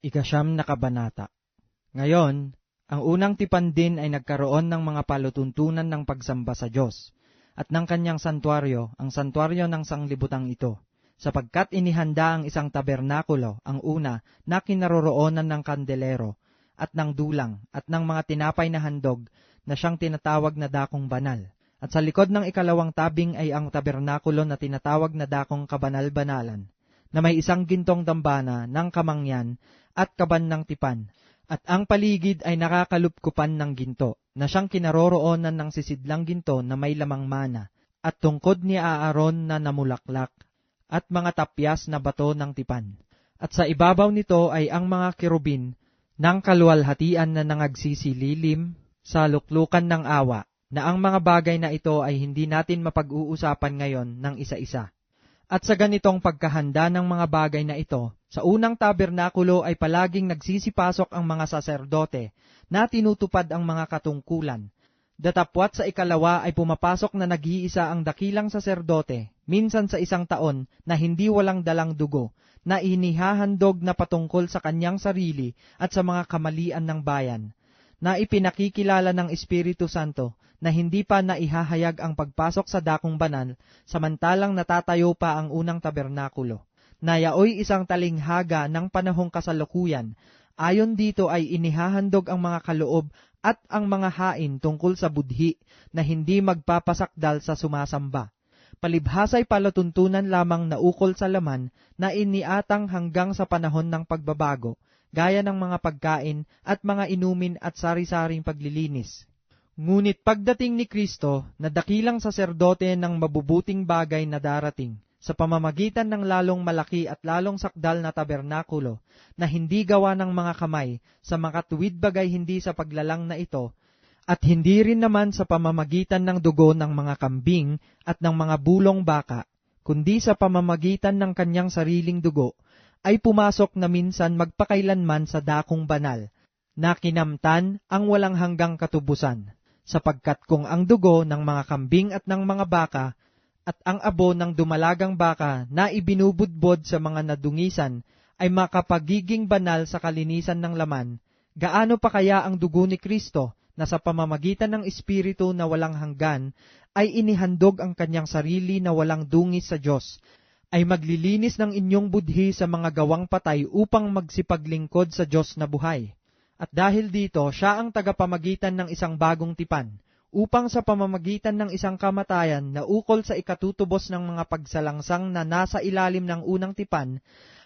Ikasyam na kabanata. Ngayon, ang unang tipan din ay nagkaroon ng mga palutuntunan ng pagsamba sa Diyos, at ng kanyang santuaryo, ang santuaryo ng sanglibutang ito, sapagkat inihanda ang isang tabernakulo, ang una, na kinaroroonan ng kandelero, at ng dulang, at ng mga tinapay na handog, na siyang tinatawag na dakong banal. At sa likod ng ikalawang tabing ay ang tabernakulo na tinatawag na dakong kabanal-banalan, na may isang gintong dambana ng kamangyan at kaban ng tipan, at ang paligid ay nakakalupkupan ng ginto, na siyang kinaroroonan ng sisidlang ginto na may lamang mana, at tungkod ni Aaron na namulaklak, at mga tapyas na bato ng tipan. At sa ibabaw nito ay ang mga kerubin ng kaluwalhatian na nangagsisililim sa luklukan ng awa, na ang mga bagay na ito ay hindi natin mapag-uusapan ngayon ng isa-isa. At sa ganitong pagkahanda ng mga bagay na ito, sa unang tabernakulo ay palaging nagsisipasok ang mga saserdote na tinutupad ang mga katungkulan. Datapwat sa ikalawa ay pumapasok na nag-iisa ang dakilang saserdote, minsan sa isang taon na hindi walang dalang dugo, na inihahandog na patungkol sa kanyang sarili at sa mga kamalian ng bayan, na ipinakikilala ng Espiritu Santo na hindi pa naihahayag ang pagpasok sa dakong banal, samantalang natatayo pa ang unang tabernakulo, na yaoy isang talinghaga ng panahong kasalukuyan. Ayon dito ay inihahandog ang mga kaloob at ang mga hain tungkol sa budhi na hindi magpapasakdal sa sumasamba. Palibhasay palatuntunan lamang na ukol sa laman na iniatang hanggang sa panahon ng pagbabago, gaya ng mga pagkain at mga inumin at sari-saring paglilinis. Ngunit pagdating ni Kristo, na dakilang saserdote ng mabubuting bagay na darating, sa pamamagitan ng lalong malaki at lalong sakdal na tabernakulo, na hindi gawa ng mga kamay, sa makatuwid bagay hindi sa paglalang na ito, at hindi rin naman sa pamamagitan ng dugo ng mga kambing at ng mga bulong baka, kundi sa pamamagitan ng kanyang sariling dugo, ay pumasok na minsan magpakailanman sa dakong banal, na kinamtan ang walang hanggang katubusan, sapagkat kung ang dugo ng mga kambing at ng mga baka, at ang abo ng dumalagang baka na ibinubudbod sa mga nadungisan, ay makapagiging banal sa kalinisan ng laman, gaano pa kaya ang dugo ni Kristo, na sa pamamagitan ng Espiritu na walang hanggan, ay inihandog ang kanyang sarili na walang dungis sa Diyos, ay maglilinis ng inyong budhi sa mga gawang patay upang magsipaglingkod sa Diyos na buhay. At dahil dito, siya ang tagapamagitan ng isang bagong tipan, upang sa pamamagitan ng isang kamatayan na ukol sa ikatutubos ng mga pagsalangsang na nasa ilalim ng unang tipan,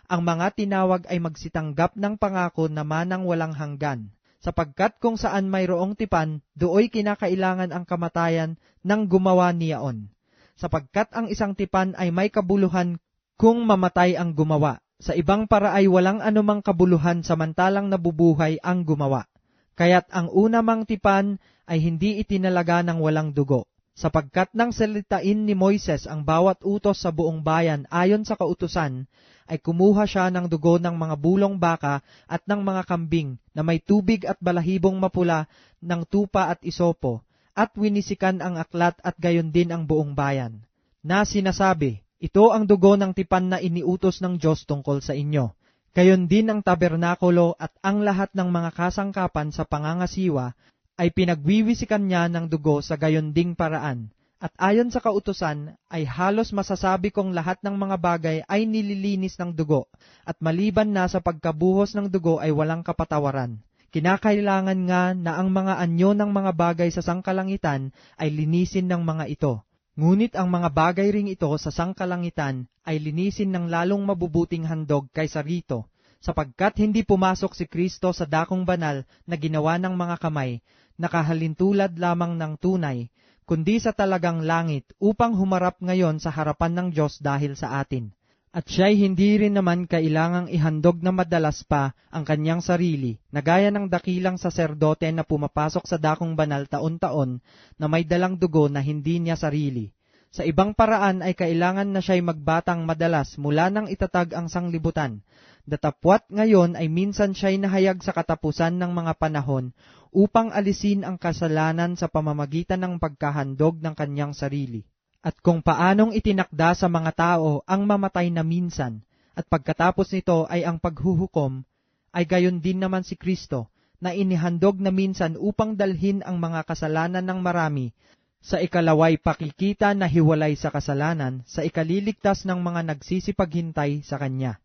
ang mga tinawag ay magsitanggap ng pangako na manang walang hanggan. Sapagkat kung saan mayroong tipan, dooy kinakailangan ang kamatayan ng gumawa niyaon. Sapagkat ang isang tipan ay may kabuluhan kung mamatay ang gumawa. Sa ibang para ay walang anumang kabuluhan samantalang nabubuhay ang gumawa. Kaya't ang una mang tipan ay hindi itinalaga ng walang dugo. Sapagkat nang salitain ni Moises ang bawat utos sa buong bayan ayon sa kautusan, ay kumuha siya ng dugo ng mga bulong baka at ng mga kambing na may tubig at balahibong mapula ng tupa at isopo, at winisikan ang aklat at gayon din ang buong bayan, na sinasabi, ito ang dugo ng tipan na iniutos ng Diyos tungkol sa inyo. Gayon din ang tabernakulo at ang lahat ng mga kasangkapan sa pangangasiwa ay pinagwiwisikan niya ng dugo sa gayon ding paraan. At ayon sa kautusan ay halos masasabi kong lahat ng mga bagay ay nililinis ng dugo, at maliban na sa pagkabuhos ng dugo ay walang kapatawaran. Kinakailangan nga na ang mga anyo ng mga bagay sa sangkalangitan ay linisin ng mga ito. Ngunit ang mga bagay ring ito sa sangkalangitan ay linisin ng lalong mabubuting handog kaysa rito, sapagkat hindi pumasok si Kristo sa dakong banal na ginawa ng mga kamay, nakahalintulad lamang ng tunay, kundi sa talagang langit upang humarap ngayon sa harapan ng Diyos dahil sa atin. At siya'y hindi rin naman kailangang ihandog na madalas pa ang kanyang sarili, na gaya ng dakilang saserdote na pumapasok sa dakong banal taon-taon na may dalang dugo na hindi niya sarili. Sa ibang paraan ay kailangan na siya'y magbatang madalas mula nang itatag ang sanglibutan. Datapwat ngayon ay minsan siya'y nahayag sa katapusan ng mga panahon upang alisin ang kasalanan sa pamamagitan ng pagkahandog ng kanyang sarili. At kung paanong itinakda sa mga tao ang mamatay na minsan, at pagkatapos nito ay ang paghuhukom, ay gayon din naman si Kristo, na inihandog na minsan upang dalhin ang mga kasalanan ng marami, sa ikalaway pakikita na hiwalay sa kasalanan, sa ikaliligtas ng mga nagsisipaghintay sa Kanya.